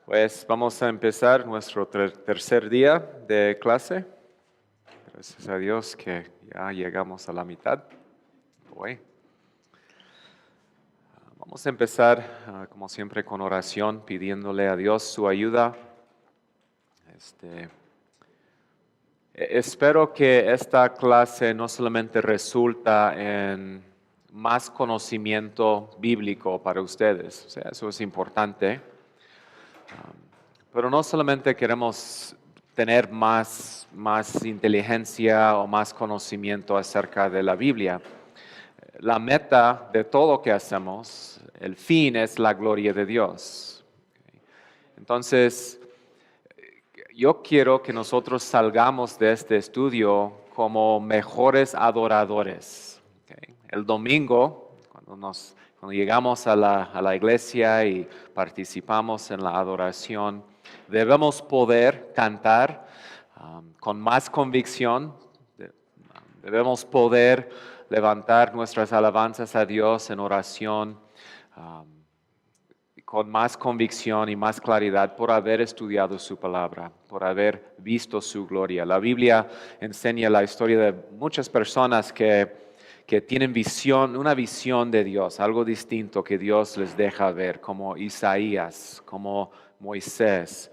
Pues vamos a empezar nuestro tercer día de clase. Gracias a Dios que ya llegamos a la mitad. Hoy. Vamos a empezar, como siempre, con oración, pidiéndole a Dios su ayuda. Espero que esta clase no solamente resulta en más conocimiento bíblico para ustedes, o sea, eso es importante. Pero no solamente queremos tener más inteligencia o más conocimiento acerca de la Biblia. La meta de todo lo que hacemos, el fin es la gloria de Dios. Entonces, yo quiero que nosotros salgamos de este estudio como mejores adoradores. El domingo, cuando llegamos a la iglesia y participamos en la adoración, debemos poder cantar con más convicción. Debemos poder levantar nuestras alabanzas a Dios en oración con más convicción y más claridad por haber estudiado su palabra, por haber visto su gloria. La Biblia enseña la historia de muchas personas que tienen una visión de Dios, algo distinto que Dios les deja ver, como Isaías, como Moisés.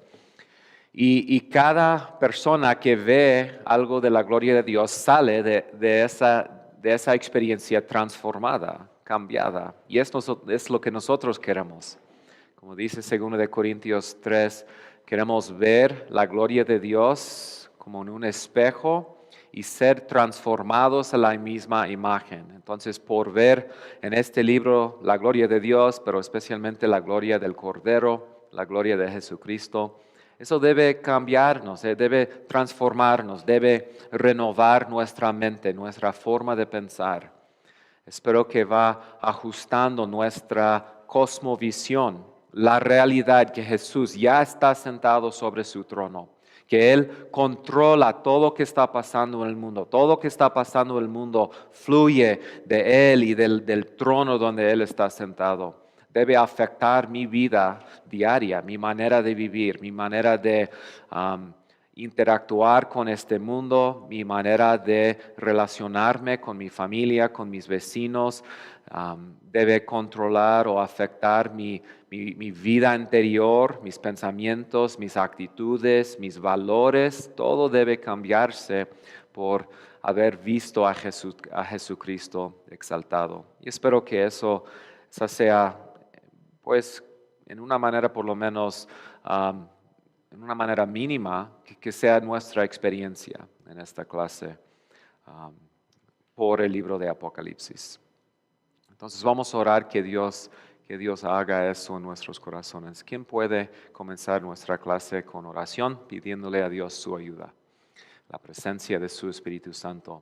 Y cada persona que ve algo de la gloria de Dios sale de esa experiencia transformada, cambiada. Y esto es lo que nosotros queremos. Como dice 2 Corintios 3, queremos ver la gloria de Dios como en un espejo y ser transformados a la misma imagen. Entonces, por ver en este libro la gloria de Dios, pero especialmente la gloria del Cordero, la gloria de Jesucristo, eso debe cambiarnos, debe transformarnos, debe renovar nuestra mente, nuestra forma de pensar. Espero que va ajustando nuestra cosmovisión, la realidad que Jesús ya está sentado sobre su trono, que Él controla todo lo que está pasando en el mundo, todo lo que está pasando en el mundo fluye de Él y del trono donde Él está sentado. Debe afectar mi vida diaria, mi manera de vivir, mi manera de interactuar con este mundo, mi manera de relacionarme con mi familia, con mis vecinos. Debe controlar o afectar mi vida interior, mis pensamientos, mis actitudes, mis valores. Todo debe cambiarse por haber visto a Jesucristo exaltado. Y espero que esa sea, pues, en una manera por lo menos, en una manera mínima, que sea nuestra experiencia en esta clase por el libro de Apocalipsis. Entonces vamos a orar que Dios haga eso en nuestros corazones. ¿Quién puede comenzar nuestra clase con oración pidiéndole a Dios su ayuda? La presencia de su Espíritu Santo,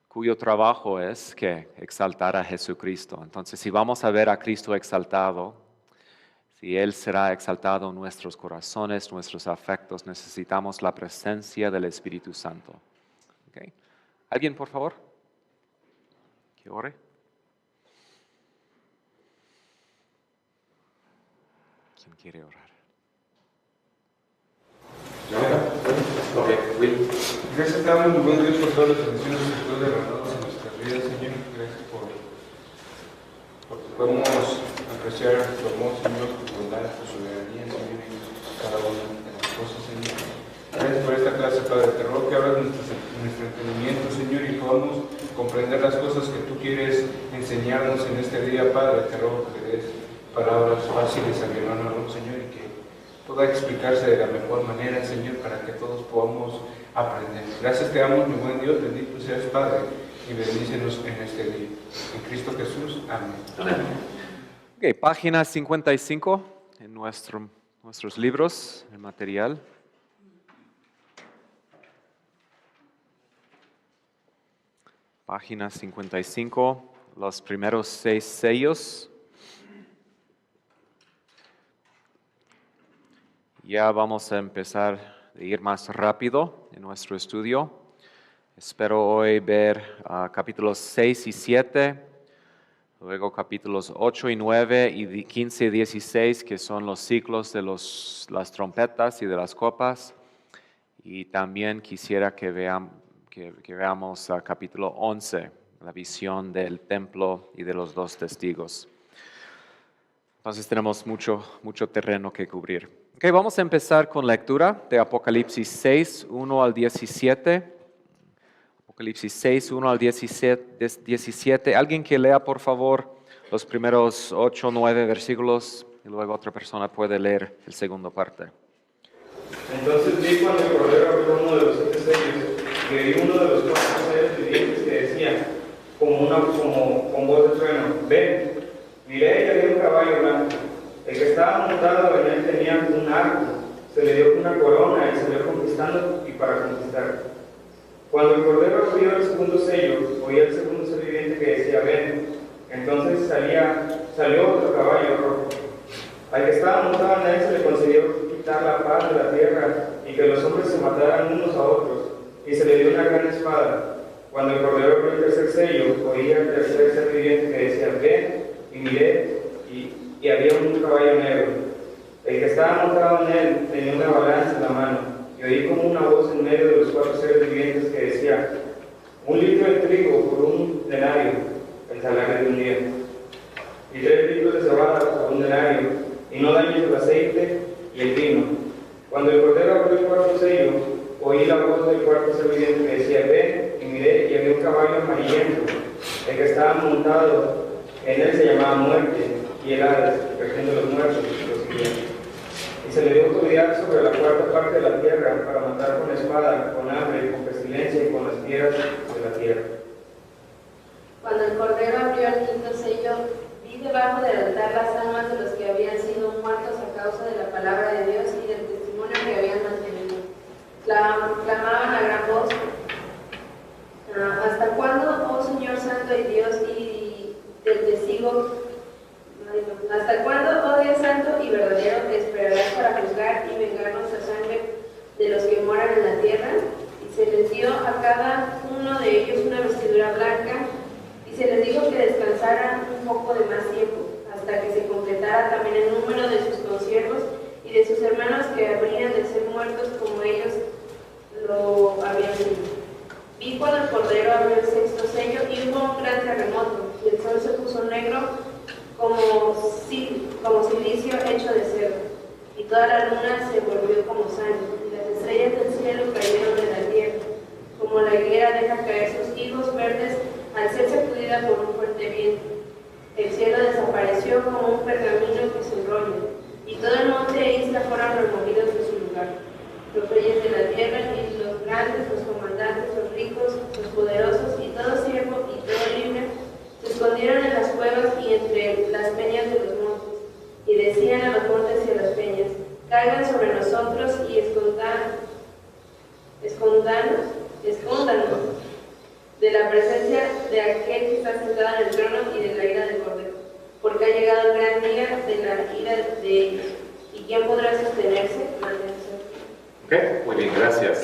cuyo trabajo es que exaltar a Jesucristo. Entonces, si vamos a ver a Cristo exaltado, si Él será exaltado en nuestros corazones, nuestros afectos, necesitamos la presencia del Espíritu Santo. ¿Okay? ¿Alguien, por favor? Que ore. ¿Quién quiere orar? Gracias te damos, buen Dios, por todas las bendiciones que tú has derramado en nuestras vidas, Señor. Gracias porque podemos apreciar tu amor, Señor, tu bondad, tu soberanía, Señor, en cada una de las cosas, Señor. Gracias por esta clase, Padre. Te ruego que abras nuestro entendimiento, Señor, y podamos comprender las cosas que tú quieres enseñarnos en este día, Padre. Te ruego que des palabras fáciles a mi hermano Aarón, Señor, y que pueda explicarse de la mejor manera, Señor, para que todos podamos aprender. Gracias te damos, mi buen Dios, bendito seas, Padre, y bendícenos en este día. En Cristo Jesús, amén. Amén. Okay, página 55 en nuestros libros, el material. Página 55, los primeros 6 sellos. Ya vamos a empezar a ir más rápido en nuestro estudio. Espero hoy ver capítulos 6 y 7, Luego capítulos 8 y 9 y 15 y 16, que son los ciclos de las trompetas y de las copas. Y también quisiera que veamos capítulo 11, la visión del templo y de los dos testigos. Entonces tenemos mucho terreno que cubrir. Ok, vamos a empezar con lectura de Apocalipsis 6, 1 al 17. Apocalipsis 6, 1 al 17. Alguien que lea, por favor, los primeros 8, 9 versículos y luego otra persona puede leer el segundo parte. Entonces vi cuando el Cordero abrió uno de los 7 sellos, y oí uno de los 4 seres vivientes que decía, con voz de trueno, ven. Miré y había un caballo blanco. El que estaba montado en él tenía un arco, se le dio una corona y salió conquistando y para conquistar. Cuando el Cordero abrió el segundo sello, oí al segundo ser viviente que decía, ven. Entonces salió otro caballo rojo. Al que estaba montado en él se le concedió quitar la paz de la tierra y que los hombres se mataran unos a otros, y se le dio una gran espada. Cuando el Cordero abrió el tercer sello, oí al tercer ser viviente que decía, ven, y miré, y había un caballo negro. El que estaba montado en él tenía una balanza en la mano, y oí como una voz en medio de los 4 seres vivientes que decía, 1 litro de trigo por 1 denario, el salario de un día, y 3 litros de cebada por 1 denario, y no dañes el aceite y el vino. Cuando el Cordero abrió el cuarto sello, oí la voz del cuarto ser viviente que decía, ven, y miré, y había un caballo amarillento. El que estaba montado en él se llamaba Muerte, y el Hades, región de los muertos, los siguientes. Y se le dio autoridad sobre la cuarta parte de la tierra para matar con espada, con hambre, con pestilencia y con las fieras de la tierra. Cuando el Cordero abrió el quinto sello, vi debajo del altar las almas de los que habían sido muertos a causa de la palabra de Dios y del testimonio que habían mantenido. Clamaban a gran voz, ¿hasta cuándo, oh Señor Santo y Dios y del testigo? ¿Hasta cuándo, oh Dios Santo y verdadero, te esperarás para juzgar y vengar nuestra sangre de los que moran en la tierra? Y se les dio a cada uno de ellos una vestidura blanca, y se les dijo que descansaran un poco de más tiempo, hasta que se completara también el número de sus consiervos y de sus hermanos que habrían de ser muertos como ellos lo habían sido. Vi cuando el Cordero abrió el sexto sello y hubo un gran terremoto, y el sol se puso negro como silicio hecho de cerdo, y toda la luna se volvió como sangre, y las estrellas del cielo cayeron de la tierra, como la higuera deja caer sus higos verdes al ser sacudida por un fuerte viento. El cielo desapareció como un pergamino que se enrolla, y todo el monte e isla fueron removidos de su lugar. Los reyes de la tierra y los grandes, los comandantes, los ricos, los poderosos y todo siervo y todo libre se escondieron en las cuevas y entre las peñas de los montes, y decían a los montes y a las peñas, caigan sobre nosotros y escóndanos de la presencia de aquel que está sentado en el trono y de la ira del Cordero, porque ha llegado el gran día de la ira de ellos. ¿Y quién podrá sostenerse? Ok, muy bien, gracias.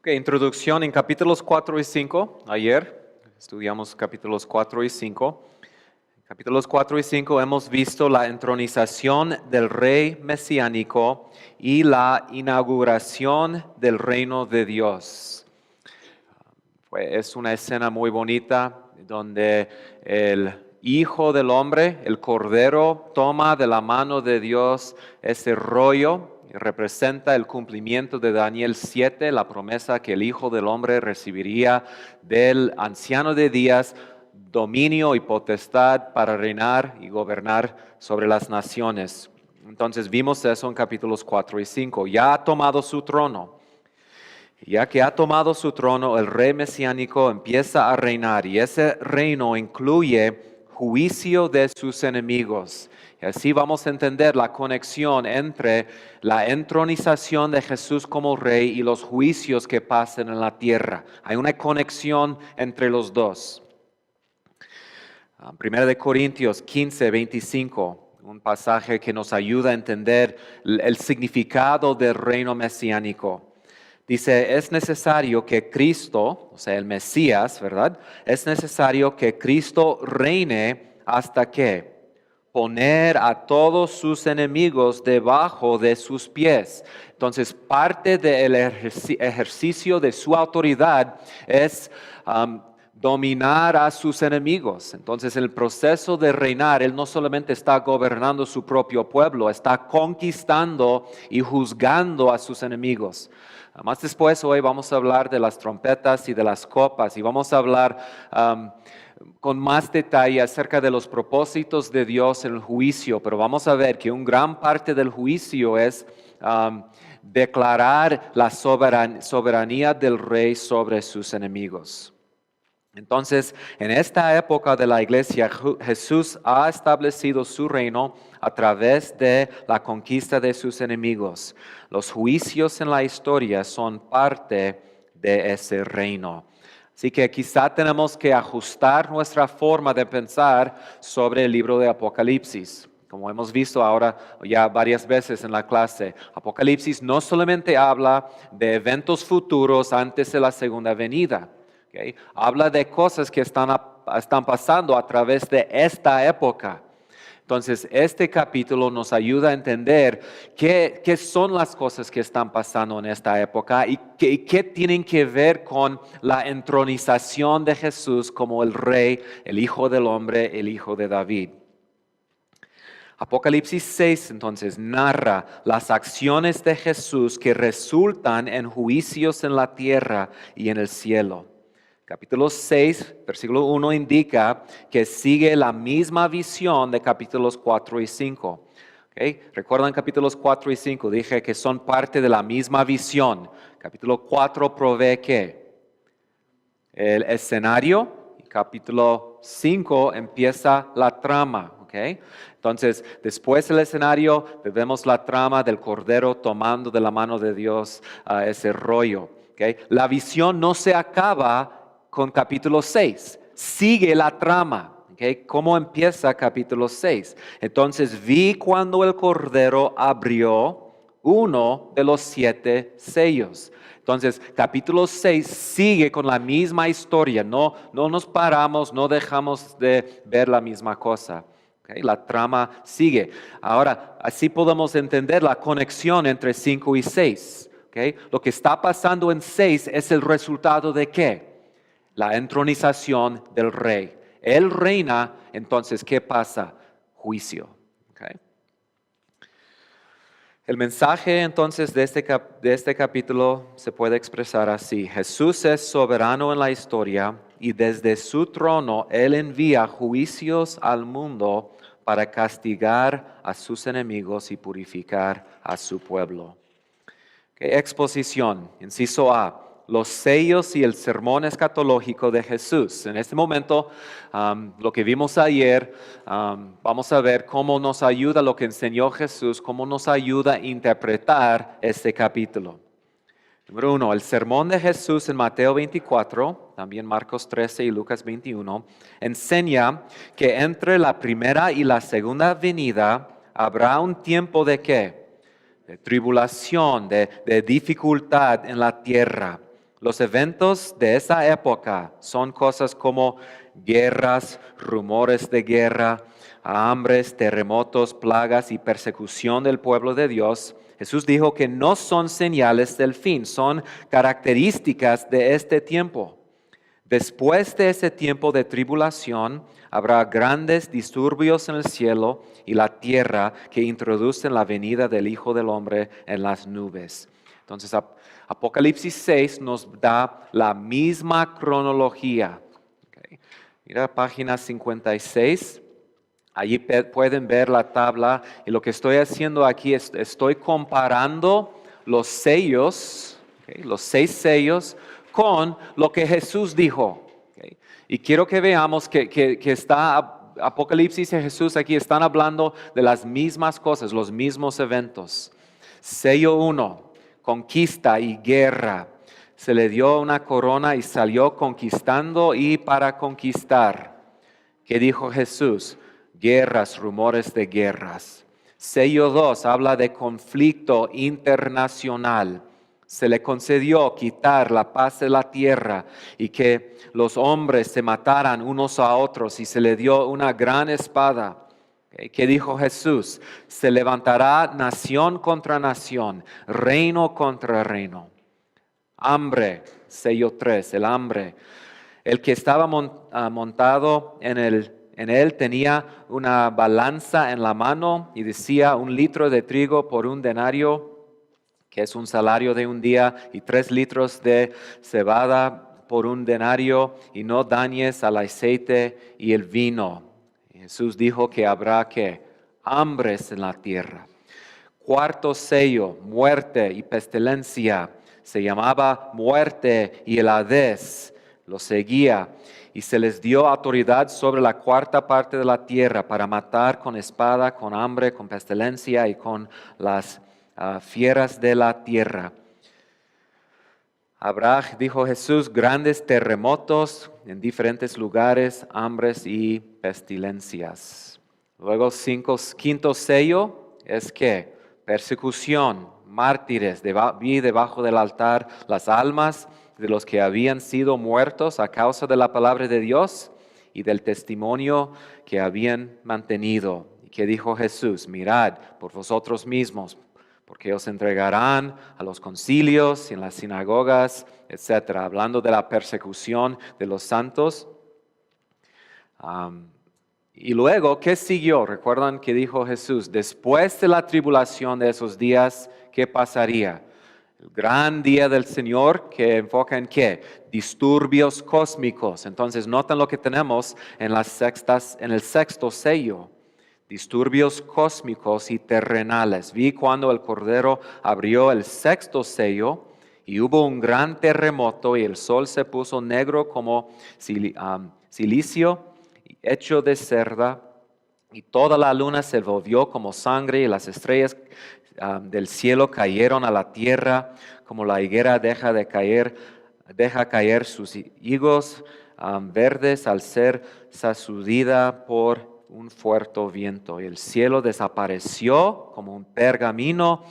Ok, introducción en capítulos 4 y 5. Ayer estudiamos capítulos 4 y 5. En capítulos 4 y 5 hemos visto la entronización del rey mesiánico y la inauguración del reino de Dios. Es una escena muy bonita donde el Hijo del Hombre, el Cordero, toma de la mano de Dios ese rollo y representa el cumplimiento de Daniel 7, la promesa que el Hijo del Hombre recibiría del anciano de días, dominio y potestad para reinar y gobernar sobre las naciones. Entonces vimos eso en capítulos 4 y 5. Ya ha tomado su trono. Ya que ha tomado su trono, el rey mesiánico empieza a reinar y ese reino incluye juicio de sus enemigos. Y así vamos a entender la conexión entre la entronización de Jesús como rey y los juicios que pasan en la tierra. Hay una conexión entre los dos. 1 Corintios 15, 25. Un pasaje que nos ayuda a entender el significado del reino mesiánico. Dice, es necesario que Cristo, o sea, el Mesías, ¿verdad? Es necesario que Cristo reine ¿hasta qué? Poner a todos sus enemigos debajo de sus pies. Entonces, parte del ejercicio de su autoridad es dominar a sus enemigos. Entonces, en el proceso de reinar, Él no solamente está gobernando su propio pueblo, está conquistando y juzgando a sus enemigos. Más después, hoy vamos a hablar de las trompetas y de las copas, y vamos a hablar con más detalle acerca de los propósitos de Dios en el juicio, pero vamos a ver que una gran parte del juicio es declarar la soberanía del rey sobre sus enemigos. Entonces, en esta época de la iglesia, Jesús ha establecido su reino a través de la conquista de sus enemigos. Los juicios en la historia son parte de ese reino. Así que quizá tenemos que ajustar nuestra forma de pensar sobre el libro de Apocalipsis. Como hemos visto ahora ya varias veces en la clase, Apocalipsis no solamente habla de eventos futuros antes de la segunda venida. ¿Okay? Habla de cosas que están pasando a través de esta época. Entonces, este capítulo nos ayuda a entender qué son las cosas que están pasando en esta época y qué tienen que ver con la entronización de Jesús como el Rey, el Hijo del Hombre, el Hijo de David. Apocalipsis 6 entonces narra las acciones de Jesús que resultan en juicios en la tierra y en el cielo. Capítulo 6, versículo 1 indica que sigue la misma visión de capítulos 4 y 5. ¿Okay? ¿Recuerdan capítulos 4 y 5? Dije que son parte de la misma visión. Capítulo 4 provee ¿qué? El escenario. Y capítulo 5 empieza la trama. ¿Okay? Entonces, después del escenario, vemos la trama del Cordero tomando de la mano de Dios ese rollo. ¿Okay? La visión no se acaba con capítulo 6, sigue la trama. ¿Okay? ¿Cómo empieza capítulo 6? Entonces vi cuando el Cordero abrió uno de los 7 sellos. Entonces, capítulo 6 sigue con la misma historia, no nos paramos, no dejamos de ver la misma cosa. Okay? La trama sigue. Ahora, así podemos entender la conexión entre 5 y 6. Okay? Lo que está pasando en 6 es el resultado de ¿qué? La entronización del rey. Él reina, entonces, ¿qué pasa? Juicio. Okay. El mensaje, entonces, de este capítulo se puede expresar así. Jesús es soberano en la historia y desde su trono Él envía juicios al mundo para castigar a sus enemigos y purificar a su pueblo. Okay. Exposición, inciso A. Los sellos y el sermón escatológico de Jesús. En este momento, lo que vimos ayer, vamos a ver cómo nos ayuda lo que enseñó Jesús, cómo nos ayuda a interpretar este capítulo. Número 1, el sermón de Jesús en Mateo 24, también Marcos 13 y Lucas 21, enseña que entre la primera y la segunda venida habrá un tiempo de ¿qué? De tribulación, de dificultad en la tierra. Los eventos de esa época son cosas como guerras, rumores de guerra, hambres, terremotos, plagas y persecución del pueblo de Dios. Jesús dijo que no son señales del fin, son características de este tiempo. Después de ese tiempo de tribulación, habrá grandes disturbios en el cielo y la tierra que introducen la venida del Hijo del Hombre en las nubes. Entonces, Apocalipsis 6 nos da la misma cronología. Okay. Mira página 56. Allí pueden ver la tabla. Y lo que estoy haciendo aquí es estoy comparando los sellos, okay, los 6 sellos, con lo que Jesús dijo. Okay. Y quiero que veamos que está Apocalipsis y Jesús aquí están hablando de las mismas cosas, los mismos eventos. Sello 1. Conquista y guerra. Se le dio una corona y salió conquistando y para conquistar. ¿Qué dijo Jesús? Guerras, rumores de guerras. Sello 2 habla de conflicto internacional. se le concedió quitar la paz de la tierra y que los hombres se mataran unos a otros y se le dio una gran espada. ¿Qué dijo Jesús? Se levantará nación contra nación, reino contra reino. Hambre, sello 3, el hambre. El que estaba montado en él tenía una balanza en la mano y decía 1 litro de trigo por 1 denario, que es un salario de un día, y 3 litros de cebada por 1 denario, y no dañes al aceite y el vino. Jesús dijo que habrá hambres en la tierra. 4º sello, muerte y pestilencia. Se llamaba muerte y el Hades lo seguía. Y se les dio autoridad sobre la 4ª parte de la tierra para matar con espada, con hambre, con pestilencia y con las fieras de la tierra. Habrá, dijo Jesús, grandes terremotos en diferentes lugares, hambres y pestilencias. Luego, 5º sello es que persecución, mártires, vi debajo del altar las almas de los que habían sido muertos a causa de la palabra de Dios y del testimonio que habían mantenido. Y que dijo Jesús, mirad por vosotros mismos, porque os entregarán a los concilios y en las sinagogas, etc. Hablando de la persecución de los santos. Y luego, ¿qué siguió? Recuerdan que dijo Jesús, después de la tribulación de esos días, ¿qué pasaría? El gran día del Señor, que enfoca en ¿qué? Disturbios cósmicos. Entonces, notan lo que tenemos en el 6º sello. Disturbios cósmicos y terrenales. Vi cuando el Cordero abrió el 6º sello y hubo un gran terremoto y el sol se puso negro como silicio hecho de cerda y toda la luna se volvió como sangre y las estrellas del cielo cayeron a la tierra como la higuera deja caer sus higos verdes al ser sacudida por un fuerte viento, y el cielo desapareció como un pergamino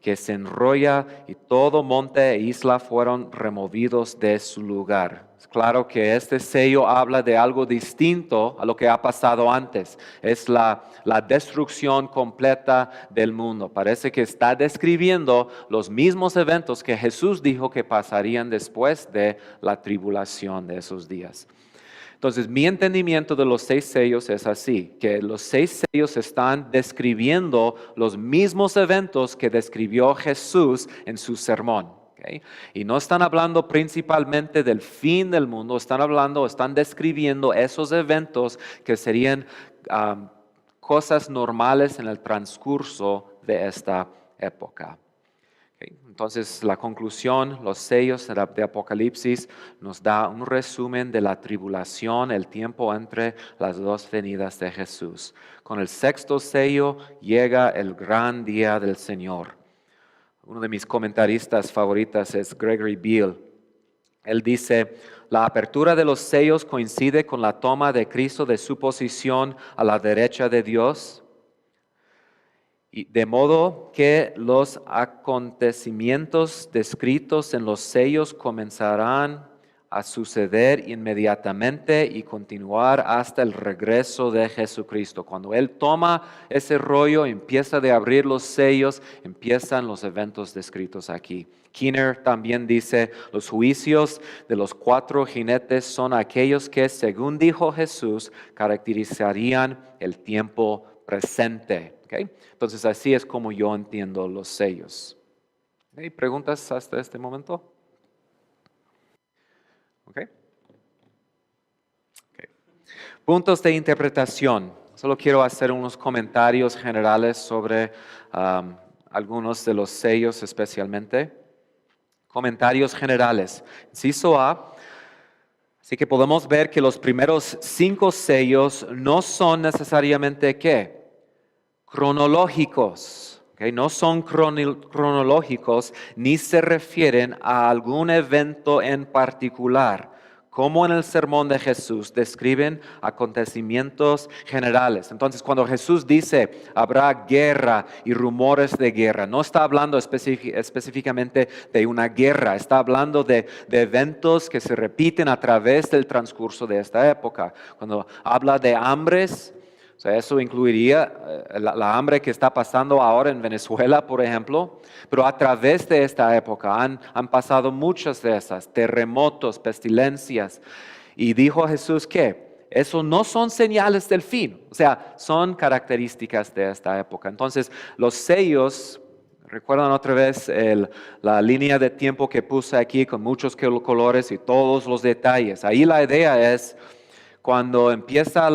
que se enrolla, y todo monte e isla fueron removidos de su lugar. Es claro que este sello habla de algo distinto a lo que ha pasado antes. Es la destrucción completa del mundo. Parece que está describiendo los mismos eventos que Jesús dijo que pasarían después de la tribulación de esos días. Entonces, mi entendimiento de los 6 sellos es así, que los 6 sellos están describiendo los mismos eventos que describió Jesús en su sermón. ¿Okay? Y no están hablando principalmente del fin del mundo, están describiendo esos eventos que serían cosas normales en el transcurso de esta época. Entonces, la conclusión, los sellos de Apocalipsis nos da un resumen de la tribulación, el tiempo entre las 2 venidas de Jesús. Con el 6º sello llega el gran día del Señor. Uno de mis comentaristas favoritas es Gregory Beale. Él dice, la apertura de los sellos coincide con la toma de Cristo de su posición a la derecha de Dios, y de modo que los acontecimientos descritos en los sellos comenzarán a suceder inmediatamente y continuar hasta el regreso de Jesucristo. Cuando Él toma ese rollo, empieza de abrir los sellos, empiezan los eventos descritos aquí. Keener también dice, los juicios de los 4 jinetes son aquellos que, según dijo Jesús, caracterizarían el tiempo presente. ¿Okay? Entonces, así es como yo entiendo los sellos. ¿Hay preguntas hasta este momento? Okay. Puntos de interpretación. Solo quiero hacer unos comentarios generales sobre algunos de los sellos especialmente. Comentarios generales. Inciso A. Así que podemos ver que los primeros 5 sellos no son necesariamente ¿qué? Cronológicos. Okay, no son cronológicos ni se refieren a algún evento en particular, como en el sermón de Jesús, describen acontecimientos generales. Entonces, cuando Jesús dice, habrá guerra y rumores de guerra, no está hablando específicamente de una guerra, está hablando de eventos que se repiten a través del transcurso de esta época. Cuando habla de hambres, o sea, eso incluiría la hambre que está pasando ahora en Venezuela, por ejemplo, pero a través de esta época han pasado muchas de esas, terremotos, pestilencias, y dijo Jesús que eso no son señales del fin, o sea, son características de esta época. Entonces, los sellos, recuerdan otra vez la línea de tiempo que puse aquí con muchos colores y todos los detalles. Ahí la idea es, cuando empieza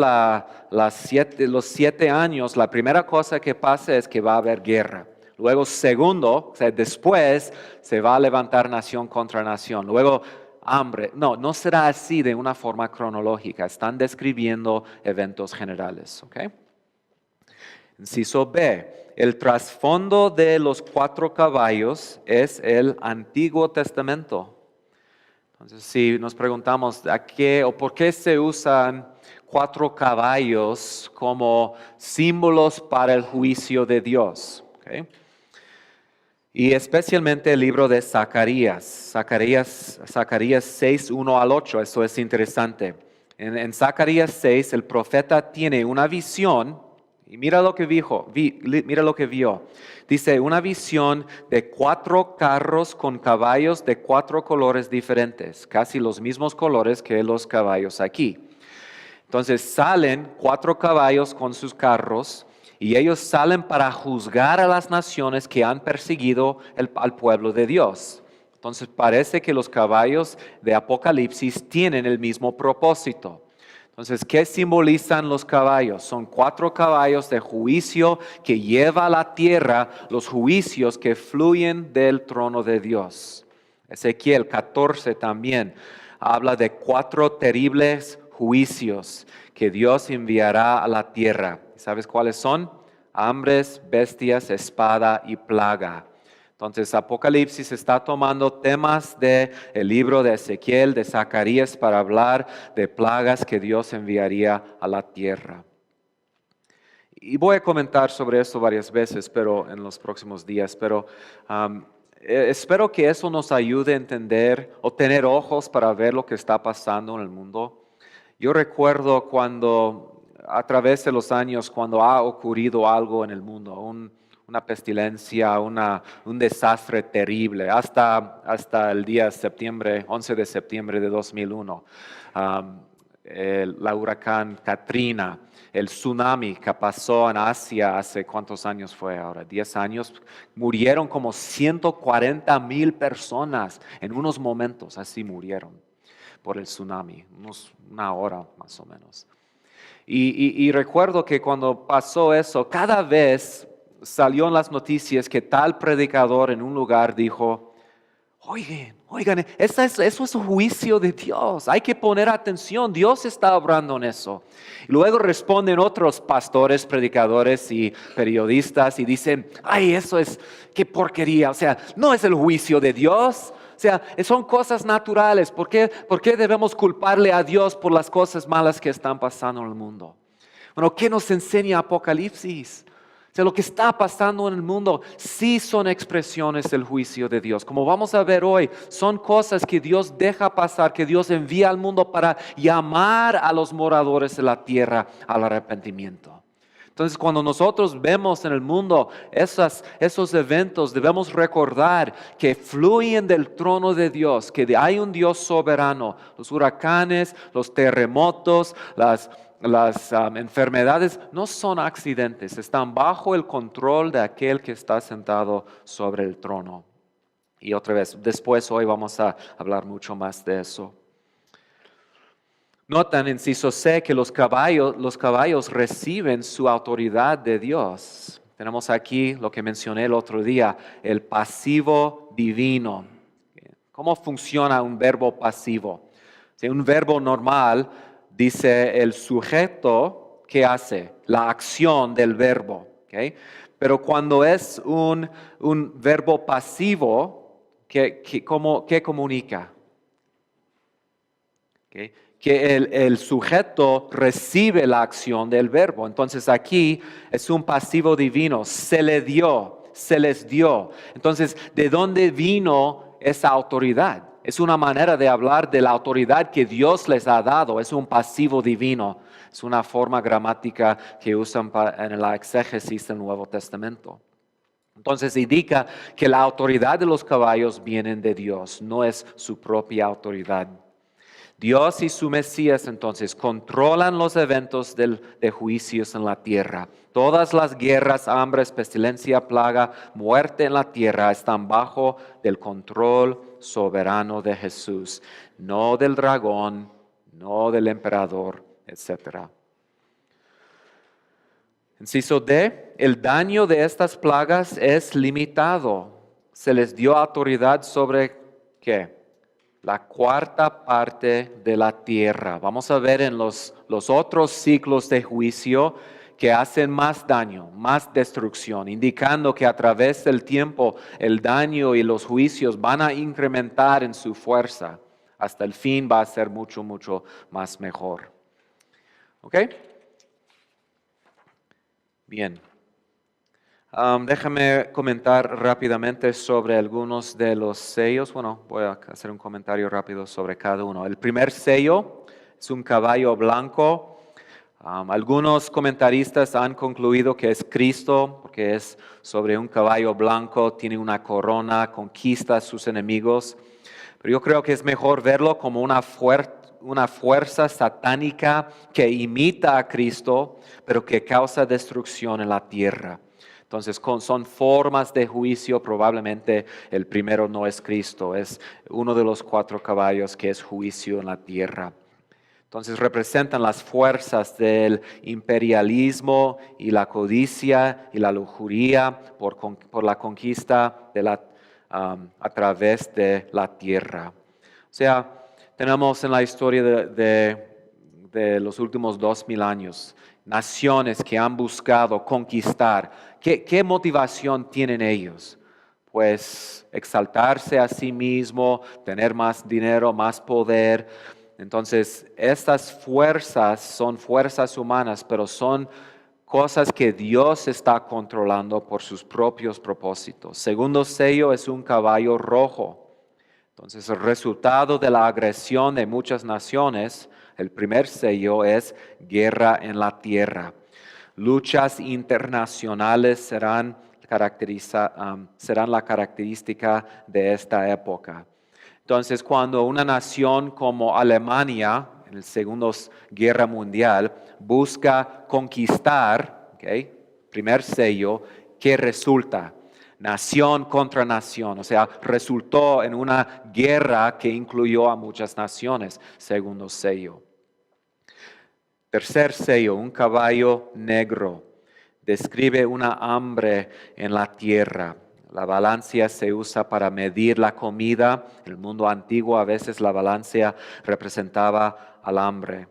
los 7 años, la primera cosa que pasa es que va a haber guerra. Luego, segundo, o sea, después se va a levantar nación contra nación. Luego, hambre. No será así de una forma cronológica. Están describiendo eventos generales. ¿Okay? Inciso B. El trasfondo de los 4 caballos es el Antiguo Testamento. Entonces, si nos preguntamos ¿a qué o por qué se usan 4 caballos como símbolos para el juicio de Dios? ¿Okay? Y especialmente el libro de Zacarías 6, 1 al 8, eso es interesante. En Zacarías 6, el profeta tiene una visión. Y mira lo que mira lo que vio. Dice, una visión de 4 carros con caballos de 4 colores diferentes, casi los mismos colores que los caballos aquí. Entonces salen 4 caballos con sus carros y ellos salen para juzgar a las naciones que han perseguido al pueblo de Dios. Entonces parece que los caballos de Apocalipsis tienen el mismo propósito. Entonces, ¿qué simbolizan los caballos? Son 4 caballos de juicio que lleva a la tierra los juicios que fluyen del trono de Dios. Ezequiel 14 también habla de 4 terribles juicios que Dios enviará a la tierra. ¿Sabes cuáles son? Hambres, bestias, espada y plaga. Entonces, Apocalipsis está tomando temas del libro de Ezequiel, de Zacarías, para hablar de plagas que Dios enviaría a la tierra. Y voy a comentar sobre esto varias veces, pero en los próximos días. Pero espero que eso nos ayude a entender o tener ojos para ver lo que está pasando en el mundo. Yo recuerdo cuando, a través de los años, cuando ha ocurrido algo en el mundo, una pestilencia, un desastre terrible, hasta el día 11 de septiembre de 2001. La huracán Katrina, el tsunami que pasó en Asia hace ¿cuántos años fue ahora? 10 años. Murieron como 140,000 personas en unos momentos, así murieron por el tsunami, una hora más o menos. Y recuerdo que cuando pasó eso, cada vez salió en las noticias que tal predicador en un lugar dijo, oigan, eso es un juicio de Dios, hay que poner atención, Dios está obrando en eso. Y luego responden otros pastores, predicadores y periodistas y dicen, eso es, qué porquería, o sea, no es el juicio de Dios. O sea, son cosas naturales. ¿Por qué debemos culparle a Dios por las cosas malas que están pasando en el mundo? Bueno, ¿qué nos enseña Apocalipsis? O sea, lo que está pasando en el mundo sí son expresiones del juicio de Dios. Como vamos a ver hoy, son cosas que Dios deja pasar, que Dios envía al mundo para llamar a los moradores de la tierra al arrepentimiento. Entonces, cuando nosotros vemos en el mundo esos eventos, debemos recordar que fluyen del trono de Dios, que hay un Dios soberano. Los huracanes, los terremotos, las enfermedades no son accidentes, están bajo el control de aquel que está sentado sobre el trono. Y otra vez, después hoy vamos a hablar mucho más de eso. Notan, inciso C, que los caballos reciben su autoridad de Dios. Tenemos aquí lo que mencioné el otro día, el pasivo divino. ¿Cómo funciona un verbo pasivo? Si un verbo normal dice el sujeto, ¿qué hace? La acción del verbo. ¿Okay? Pero cuando es un verbo pasivo, ¿qué comunica? ¿ok? Que el sujeto recibe la acción del verbo. Entonces aquí es un pasivo divino, se le dio, se les dio. Entonces, ¿de dónde vino esa autoridad? Es una manera de hablar de la autoridad que Dios les ha dado, es un pasivo divino. Es una forma gramática que usan en la exégesis del Nuevo Testamento. Entonces indica que la autoridad de los caballos vienen de Dios, no es su propia autoridad. Dios y su Mesías entonces controlan los eventos de juicios en la tierra. Todas las guerras, hambres, pestilencia, plaga, muerte en la tierra están bajo del control soberano de Jesús, no del dragón, no del emperador, etc. Inciso D, el daño de estas plagas es limitado. Se les dio autoridad sobre ¿qué? La cuarta parte de la tierra. Vamos a ver en los otros ciclos de juicio que hacen más daño, más destrucción, indicando que a través del tiempo el daño y los juicios van a incrementar en su fuerza. Hasta el fin va a ser mucho, mucho más mejor. ¿Ok? Bien. Déjame comentar rápidamente sobre algunos de los sellos. Bueno, voy a hacer un comentario rápido sobre cada uno. El primer sello es un caballo blanco. Algunos comentaristas han concluido que es Cristo, porque es sobre un caballo blanco, tiene una corona, conquista a sus enemigos. Pero yo creo que es mejor verlo como una fuerza satánica que imita a Cristo, pero que causa destrucción en la tierra. Entonces, son formas de juicio, probablemente el primero no es Cristo, es uno de los 4 caballos que es juicio en la tierra. Entonces, representan las fuerzas del imperialismo y la codicia y la lujuria por la conquista a través de la tierra. O sea, tenemos en la historia de los últimos 2000 años, naciones que han buscado conquistar. ¿Qué motivación tienen ellos? Pues exaltarse a sí mismo, tener más dinero, más poder. Entonces, estas fuerzas son fuerzas humanas, pero son cosas que Dios está controlando por sus propios propósitos. Segundo sello es un caballo rojo. Entonces, el resultado de la agresión de muchas naciones, el primer sello es guerra en la tierra. Luchas internacionales serán la característica de esta época. Entonces, cuando una nación como Alemania, en la Segunda Guerra Mundial, busca conquistar, primer sello, ¿qué resulta? Nación contra nación, o sea, resultó en una guerra que incluyó a muchas naciones, segundo sello. Tercer sello, un caballo negro, describe una hambre en la tierra. La balanza se usa para medir la comida. En el mundo antiguo a veces la balanza representaba el hambre.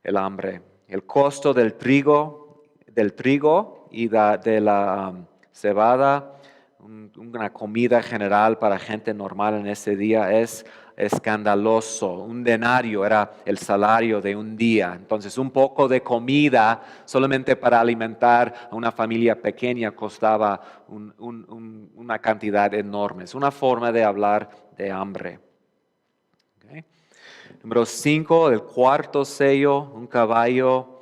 El costo del trigo y de la cebada, una comida general para gente normal en ese día es escandaloso. Un denario era el salario de un día. Entonces, un poco de comida solamente para alimentar a una familia pequeña costaba una cantidad enorme. Es una forma de hablar de hambre. Okay. Número 5, el cuarto sello, un caballo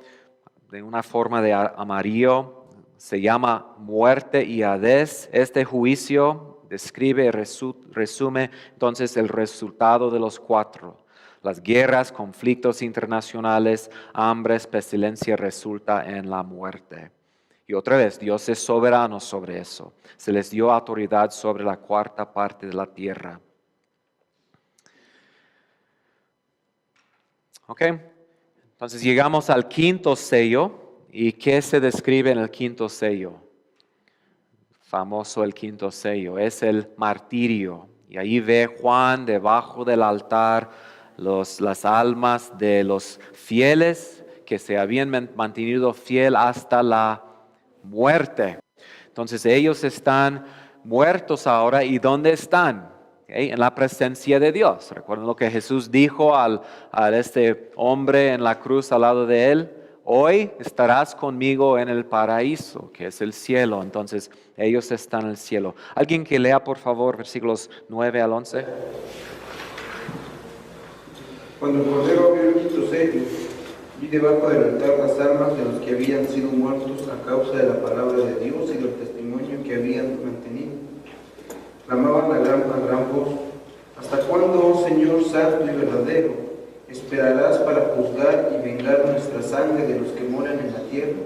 de una forma de amarillo. Se llama muerte y Hades. Este juicio describe y resume entonces el resultado de los 4. Las guerras, conflictos internacionales, hambres, pestilencia resulta en la muerte. Y otra vez, Dios es soberano sobre eso. Se les dio autoridad sobre la cuarta parte de la tierra. Ok, entonces llegamos al quinto sello. ¿Y qué se describe en el quinto sello? Famoso el quinto sello, es el martirio. Y ahí ve Juan debajo del altar las almas de los fieles que se habían mantenido fiel hasta la muerte. Entonces ellos están muertos ahora. ¿Y dónde están? en la presencia de Dios. ¿Recuerdan lo que Jesús dijo a este hombre en la cruz al lado de él? Hoy estarás conmigo en el paraíso, que es el cielo. Entonces, ellos están en el cielo. ¿Alguien que lea, por favor, versículos 9 al 11? Cuando el Cordero abrió estos sellos, vi debajo del altar las almas de los que habían sido muertos a causa de la palabra de Dios y del testimonio que habían mantenido. Clamaban a gran voz: ¿hasta cuándo, oh Señor santo y verdadero, esperarás para juzgar y vengar nuestra sangre de los que moran en la tierra?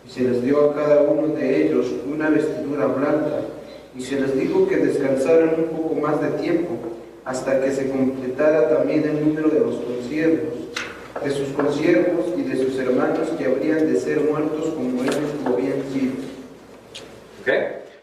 Y se les dio a cada uno de ellos una vestidura blanca, y se les dijo que descansaran un poco más de tiempo, hasta que se completara también el número de los consiervos, de sus consiervos y de sus hermanos que habrían de ser muertos como ellos lo habían sido.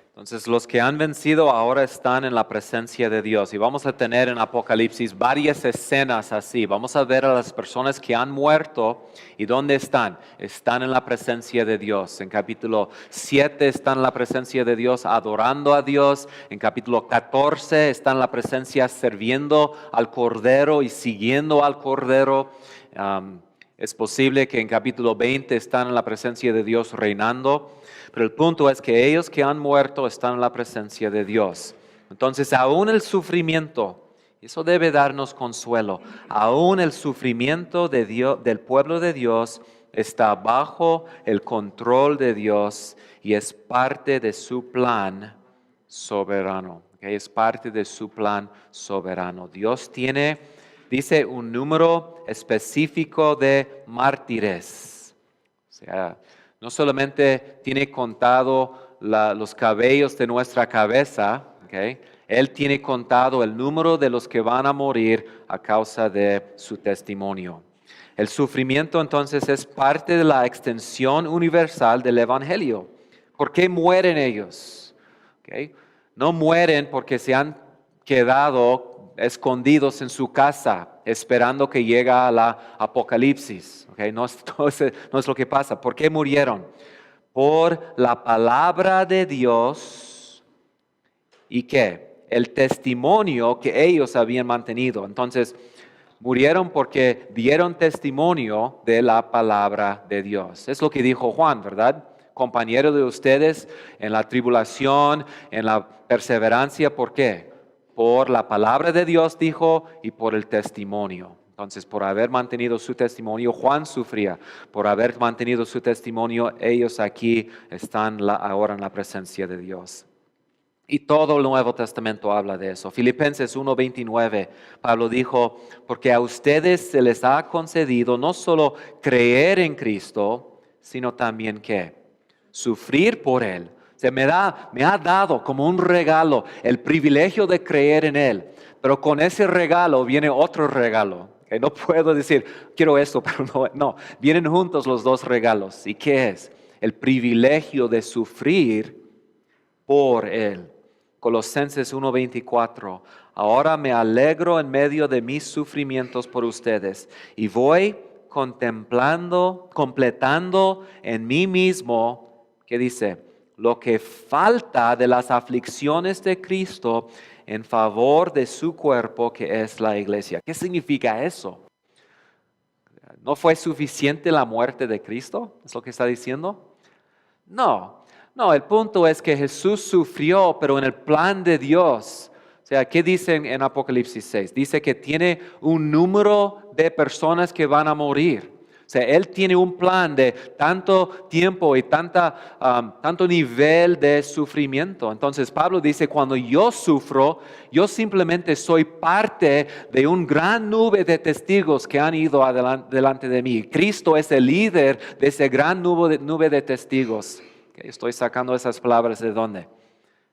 Entonces los que han vencido ahora están en la presencia de Dios y vamos a tener en Apocalipsis varias escenas así. Vamos a ver a las personas que han muerto y ¿dónde están? Están en la presencia de Dios. En capítulo 7 están en la presencia de Dios adorando a Dios. En capítulo 14 están en la presencia sirviendo al Cordero y siguiendo al Cordero. Es posible que en capítulo 20 están en la presencia de Dios reinando. Pero el punto es que ellos que han muerto están en la presencia de Dios. Entonces, aún el sufrimiento, eso debe darnos consuelo, aún el sufrimiento de Dios, del pueblo de Dios está bajo el control de Dios y es parte de su plan soberano. Es parte de su plan soberano. Dios tiene, dice, un número específico de mártires. O sea, no solamente tiene contado los cabellos de nuestra cabeza, Él tiene contado el número de los que van a morir a causa de su testimonio. El sufrimiento entonces es parte de la extensión universal del Evangelio. ¿Por qué mueren ellos? No mueren porque se han quedado escondidos en su casa esperando que llegue la Apocalipsis. No es lo que pasa. ¿Por qué murieron? Por la palabra de Dios y ¿qué? El testimonio que ellos habían mantenido. Entonces, murieron porque dieron testimonio de la palabra de Dios. Es lo que dijo Juan, ¿verdad? Compañero de ustedes en la tribulación, en la perseverancia. ¿Por qué? Por la palabra de Dios, dijo, y por el testimonio. Entonces, por haber mantenido su testimonio, Juan sufría. Por haber mantenido su testimonio, ellos aquí están ahora en la presencia de Dios. Y todo el Nuevo Testamento habla de eso. Filipenses 1:29, Pablo dijo, porque a ustedes se les ha concedido no solo creer en Cristo, sino también ¿qué? Sufrir por Él. Me ha dado como un regalo el privilegio de creer en Él. Pero con ese regalo viene otro regalo. No puedo decir, quiero esto, pero no. Vienen juntos los dos regalos. ¿Y qué es? El privilegio de sufrir por Él. Colosenses 1:24. Ahora me alegro en medio de mis sufrimientos por ustedes y voy completando en mí mismo, ¿qué dice? Lo que falta de las aflicciones de Cristo en favor de su cuerpo que es la iglesia. ¿Qué significa eso? ¿No fue suficiente la muerte de Cristo? ¿Es lo que está diciendo? No, el punto es que Jesús sufrió, pero en el plan de Dios. O sea, ¿qué dice en Apocalipsis 6? Dice que tiene un número de personas que van a morir. O sea, Él tiene un plan de tanto tiempo y tanto nivel de sufrimiento. Entonces Pablo dice, cuando yo sufro, yo simplemente soy parte de un gran nube de testigos que han ido delante de mí. Cristo es el líder de ese gran nube de testigos. Estoy sacando esas palabras ¿de dónde?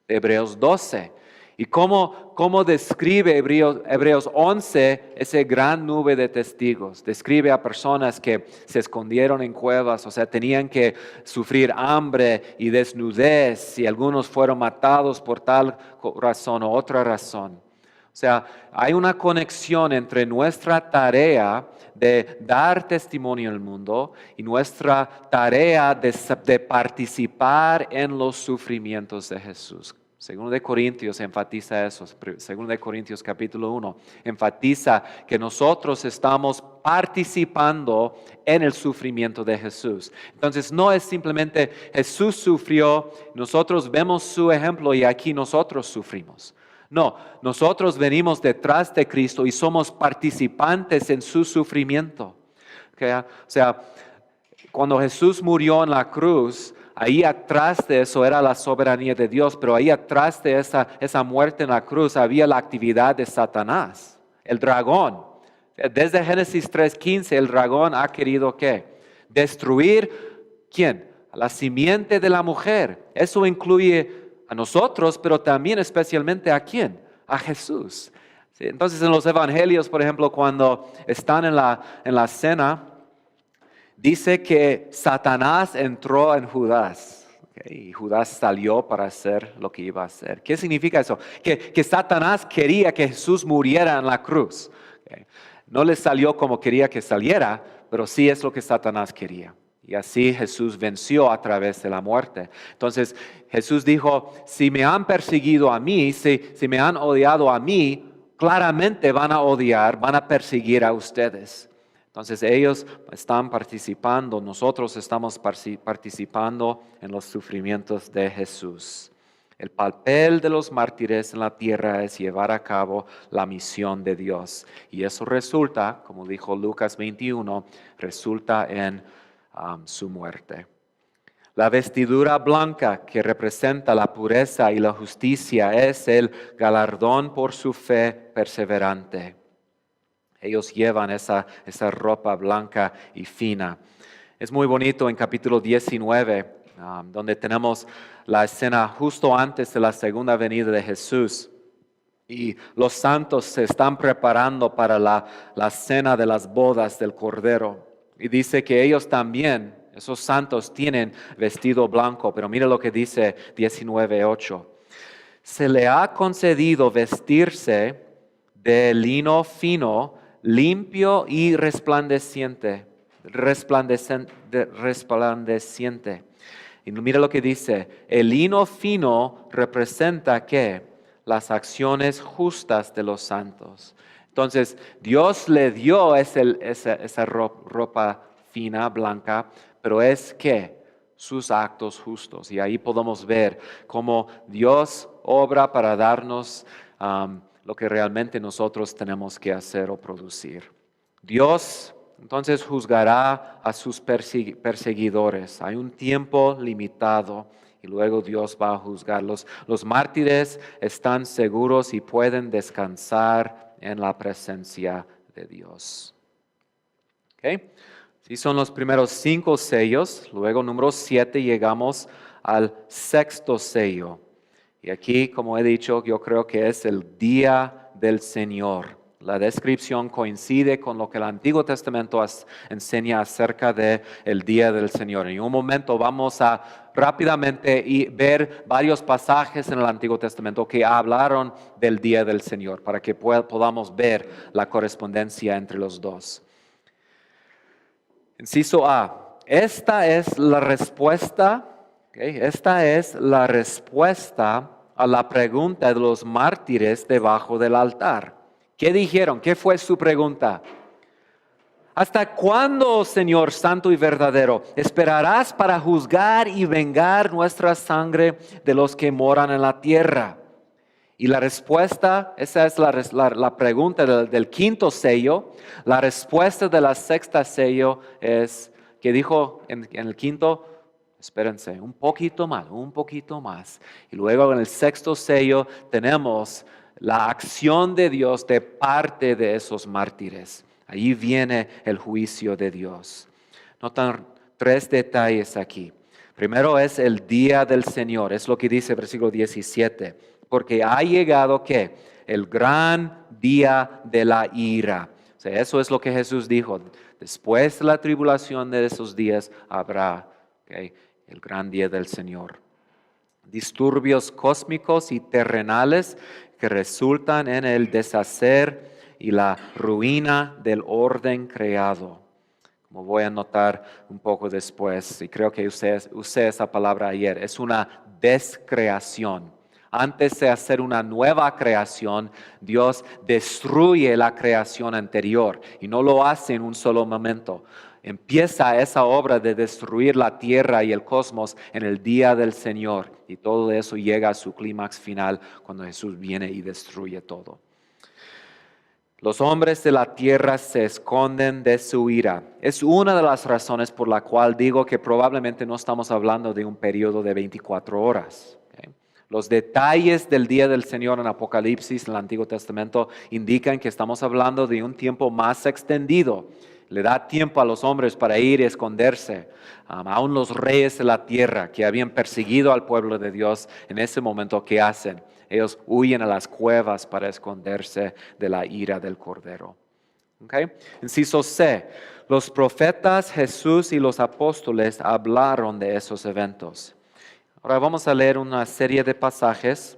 De Hebreos 12. ¿Y cómo describe Hebreos 11 ese gran nube de testigos? Describe a personas que se escondieron en cuevas, o sea, tenían que sufrir hambre y desnudez, y algunos fueron matados por tal razón o otra razón. O sea, hay una conexión entre nuestra tarea de dar testimonio al mundo y nuestra tarea de participar en los sufrimientos de Jesús. Segundo de Corintios enfatiza eso. Segundo de Corintios capítulo 1 enfatiza que nosotros estamos participando en el sufrimiento de Jesús. Entonces no es simplemente Jesús sufrió, nosotros vemos su ejemplo y aquí nosotros sufrimos. No, nosotros venimos detrás de Cristo y somos participantes en su sufrimiento. ¿Okay? O sea, cuando Jesús murió en la cruz, ahí atrás de eso era la soberanía de Dios, pero ahí atrás de esa muerte en la cruz había la actividad de Satanás, el dragón. Desde Génesis 3:15 el dragón ha querido ¿qué? Destruir, ¿quién? A la simiente de la mujer. Eso incluye a nosotros, pero también especialmente ¿a quién? A Jesús. ¿Sí? Entonces en los evangelios, por ejemplo, cuando están en la cena, dice que Satanás entró en Judas, ¿okay? Y Judas salió para hacer lo que iba a hacer. ¿Qué significa eso? Que Satanás quería que Jesús muriera en la cruz. ¿Okay? No le salió como quería que saliera, pero sí es lo que Satanás quería. Y así Jesús venció a través de la muerte. Entonces Jesús dijo, si me han perseguido a mí, si me han odiado a mí, claramente van a perseguir a ustedes. Entonces ellos están participando, nosotros estamos participando en los sufrimientos de Jesús. El papel de los mártires en la tierra es llevar a cabo la misión de Dios. Y eso resulta, como dijo Lucas 21, resulta en su muerte. La vestidura blanca que representa la pureza y la justicia es el galardón por su fe perseverante. Ellos llevan esa ropa blanca y fina. Es muy bonito en capítulo 19, donde tenemos la escena justo antes de la segunda venida de Jesús. Y los santos se están preparando para la cena de las bodas del Cordero. Y dice que ellos también, esos santos, tienen vestido blanco. Pero mira lo que dice 19:8. Se le ha concedido vestirse de lino fino, limpio y resplandeciente. Y mira lo que dice. El lino fino representa ¿qué? Las acciones justas de los santos. Entonces, Dios le dio esa ropa fina, blanca, pero es ¿qué? Sus actos justos. Y ahí podemos ver cómo Dios obra para darnos lo que realmente nosotros tenemos que hacer o producir. Dios entonces juzgará a sus perseguidores. Hay un tiempo limitado y luego Dios va a juzgarlos. Los mártires están seguros y pueden descansar en la presencia de Dios. ¿Okay? Sí, son los primeros 5 sellos. Luego, número 7, llegamos al 6º sello. Y aquí, como he dicho, yo creo que es el día del Señor. La descripción coincide con lo que el Antiguo Testamento enseña acerca del día del Señor. En un momento vamos a rápidamente ver varios pasajes en el Antiguo Testamento que hablaron del día del Señor, para que podamos ver la correspondencia entre los dos. Inciso A. Esta es la respuesta, ¿okay? Esta es la respuesta a la pregunta de los mártires debajo del altar. ¿Qué dijeron? ¿Qué fue su pregunta? ¿Hasta cuándo, Señor santo y verdadero, esperarás para juzgar y vengar nuestra sangre de los que moran en la tierra? Y la respuesta, esa es la pregunta del 5º sello. La respuesta de la 6ª sello es, que dijo en el 5º, espérense, un poquito más. Y luego en el 6º sello tenemos la acción de Dios de parte de esos mártires. Allí viene el juicio de Dios. Notan 3 detalles aquí. Primero es el día del Señor. Es lo que dice el versículo 17. Porque ha llegado, ¿qué? El gran día de la ira. O sea, eso es lo que Jesús dijo. Después de la tribulación de esos días habrá, ¿okay? El gran día del Señor. Disturbios cósmicos y terrenales que resultan en el deshacer y la ruina del orden creado. Como voy a notar un poco después, y creo que usé esa palabra ayer, es una descreación. antes de hacer una nueva creación, Dios destruye la creación anterior y no lo hace en un solo momento. Empieza esa obra de destruir la tierra y el cosmos en el día del Señor y todo eso llega a su clímax final cuando Jesús viene y destruye todo. Los hombres de la tierra se esconden de su ira. Es una de las razones por la cual digo que probablemente no estamos hablando de un periodo de 24 horas. ¿Okay? Los detalles del día del Señor en Apocalipsis, en el Antiguo Testamento, indican que estamos hablando de un tiempo más extendido. Le da tiempo a los hombres para ir y esconderse. Aún los reyes de la tierra que habían perseguido al pueblo de Dios en ese momento, ¿qué hacen? Ellos huyen a las cuevas para esconderse de la ira del Cordero. ¿Okay? Inciso C. Los profetas, Jesús y los apóstoles hablaron de esos eventos. Ahora vamos a leer una serie de pasajes,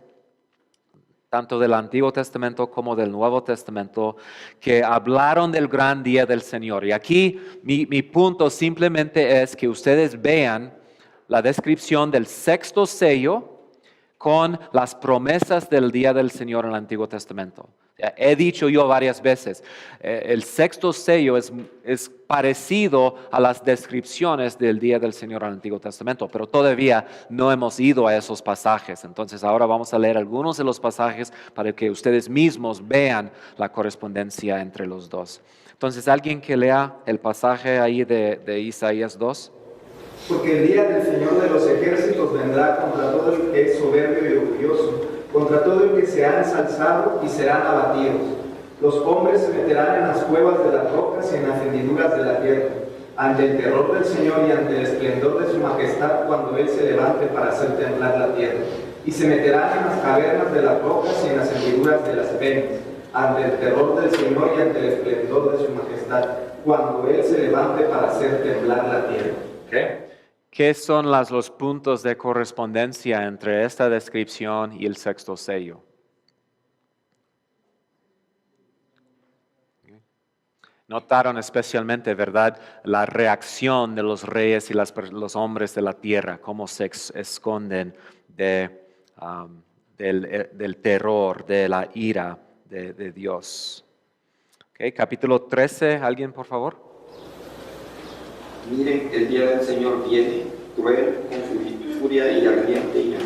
tanto del Antiguo Testamento como del Nuevo Testamento, que hablaron del gran día del Señor. Y aquí mi punto simplemente es que ustedes vean la descripción del sexto sello con las promesas del día del Señor en el Antiguo Testamento. He dicho yo varias veces, el sexto sello es parecido a las descripciones del día del Señor en el Antiguo Testamento, pero todavía no hemos ido a esos pasajes. Entonces ahora vamos a leer algunos de los pasajes para que ustedes mismos vean la correspondencia entre los dos. Entonces, ¿alguien que lea el pasaje ahí de Isaías 2? Porque el día del Señor de los ejércitos vendrá contra todo el que es soberbio y orgulloso, contra todo el que se ha ensalzado y serán abatidos. Los hombres se meterán en las cuevas de las rocas y en las hendiduras de la tierra, ante el terror del Señor y ante el esplendor de su majestad cuando Él se levante para hacer temblar la tierra. Y se meterán en las cavernas de las rocas y en las hendiduras de las peñas, ante el terror del Señor y ante el esplendor de su majestad cuando Él se levante para hacer temblar la tierra. Okay. ¿Qué son los puntos de correspondencia entre esta descripción y el sexto sello? Notaron especialmente, ¿verdad?, la reacción de los reyes y los hombres de la tierra, cómo se esconden del terror, de la ira de Dios. Okay. Capítulo 13, ¿alguien por favor? Miren, el día del Señor viene, cruel, con furia y ardiente ira,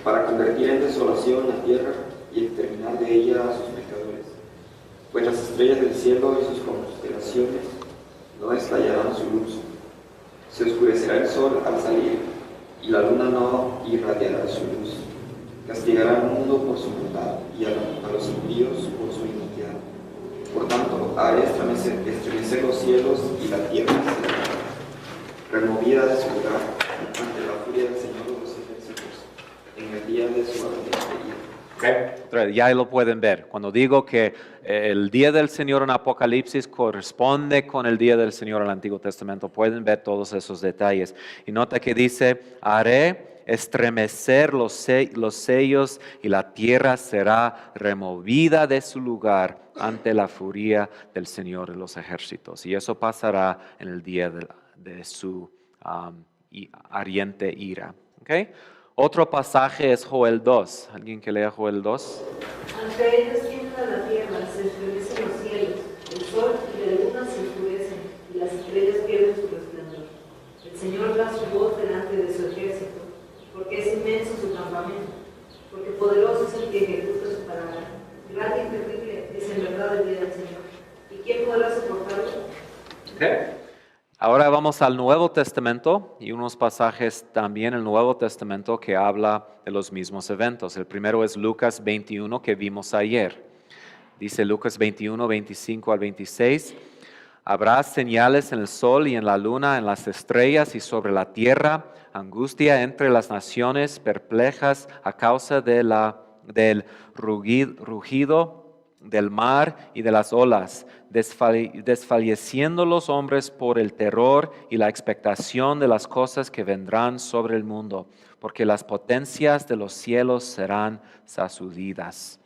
para convertir en desolación la tierra y exterminar de ella a sus pecadores. Pues las estrellas del cielo y sus constelaciones no estallarán su luz. Se oscurecerá el sol al salir, y la luna no irradiará su luz. Castigará al mundo por su maldad y a los impíos por su iniquidad. Por tanto, haré estremecer los cielos y la tierra será removida de su lugar ante la furia del Señor de los ejércitos en el día de su ardiente ira. Okay. Ya lo pueden ver. Cuando digo que el día del Señor en Apocalipsis corresponde con el día del Señor en el Antiguo Testamento, pueden ver todos esos detalles. Y nota que dice, haré estremecer los sellos y la tierra será removida de su lugar ante la furia del Señor de los ejércitos. Y eso pasará en el día de su ardiente ira. ¿Okay? Otro pasaje es Joel 2. ¿Alguien que lea Joel 2? Ante ellos tiembla la tierra, se estremecen los cielos, el sol y la luna se oscurecen, y las estrellas pierden su resplandor. El Señor da su voz delante de su ejército, porque es inmenso su campamento, porque poderoso es el que ejecuta su palabra. Grande y terrible es en verdad el día del Señor. ¿Y quién podrá soportarlo? Okay. Ahora vamos al Nuevo Testamento y unos pasajes también en el Nuevo Testamento que habla de los mismos eventos. El primero es Lucas 21 que vimos ayer. Dice Lucas 21, 25 al 26. Habrá señales en el sol y en la luna, en las estrellas y sobre la tierra, angustia entre las naciones, perplejas a causa del rugido del mar y de las olas, desfalleciendo los hombres por el terror y la expectación de las cosas que vendrán sobre el mundo, porque las potencias de los cielos serán sacudidas.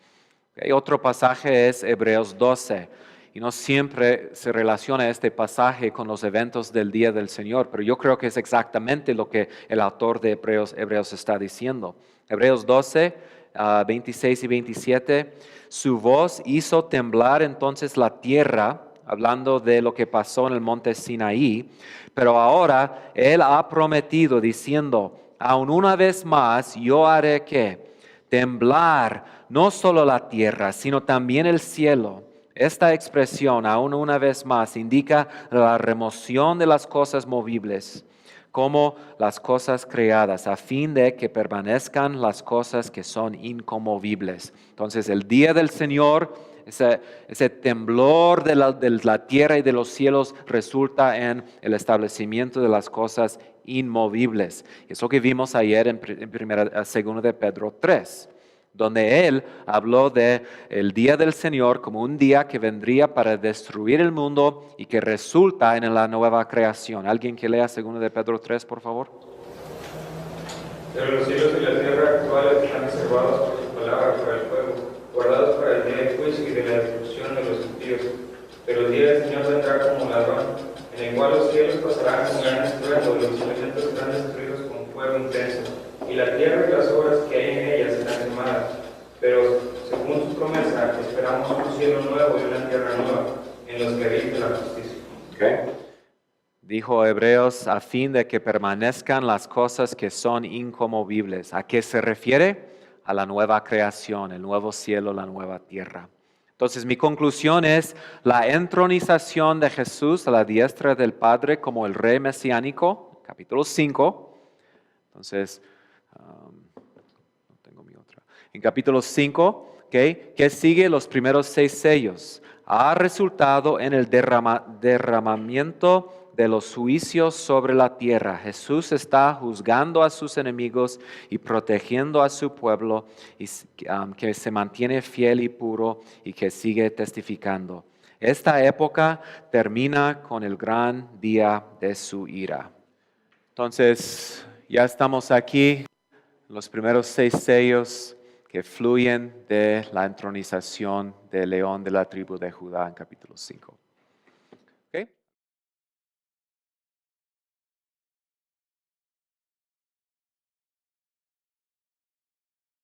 Okay. Otro pasaje es Hebreos 12, y no siempre se relaciona este pasaje con los eventos del día del Señor, pero yo creo que es exactamente lo que el autor de Hebreos está diciendo. Hebreos 12, 26 y 27, su voz hizo temblar entonces la tierra, hablando de lo que pasó en el monte Sinaí, pero ahora Él ha prometido diciendo, aún una vez más yo haré que temblar no solo la tierra, sino también el cielo. Esta expresión, aún una vez más, indica la remoción de las cosas movibles, como las cosas creadas, a fin de que permanezcan las cosas que son inconmovibles. Entonces, el día del Señor, ese temblor de la tierra y de los cielos resulta en el establecimiento de las cosas inmovibles. Eso que vimos ayer en 2 de Pedro 3. Donde él habló de el día del Señor como un día que vendría para destruir el mundo y que resulta en la nueva creación. ¿Alguien que lea 2 de Pedro 3, por favor? Pero los cielos y la tierra actuales están reservados por su palabra para el fuego, guardados para el día del juicio y de la destrucción de los impíos. Pero el día del Señor vendrá como ladrón, en el cual los cielos pasarán con gran estruendo y los elementos serán destruidos con fuego intenso. Y la tierra y las obras que hay en ella serán quemadas. Pero, según su promesa, esperamos un cielo nuevo y una tierra nueva, en los que habite la justicia. Okay. Dijo Hebreos, a fin de que permanezcan las cosas que son inconmovibles. ¿A qué se refiere? A la nueva creación, el nuevo cielo, la nueva tierra. Entonces, mi conclusión es la entronización de Jesús a la diestra del Padre como el Rey mesiánico, capítulo 5. Entonces, no tengo mi otra. En capítulo 5, ¿okay? ¿Qué sigue? Los primeros 6 sellos. Ha resultado en el derramamiento de los juicios sobre la tierra. Jesús está juzgando a sus enemigos y protegiendo a su pueblo y, que se mantiene fiel y puro y que sigue testificando. Esta época termina con el gran día de su ira. Entonces, ya estamos aquí, los primeros 6 sellos que fluyen de la entronización del león de la tribu de Judá en capítulo 5.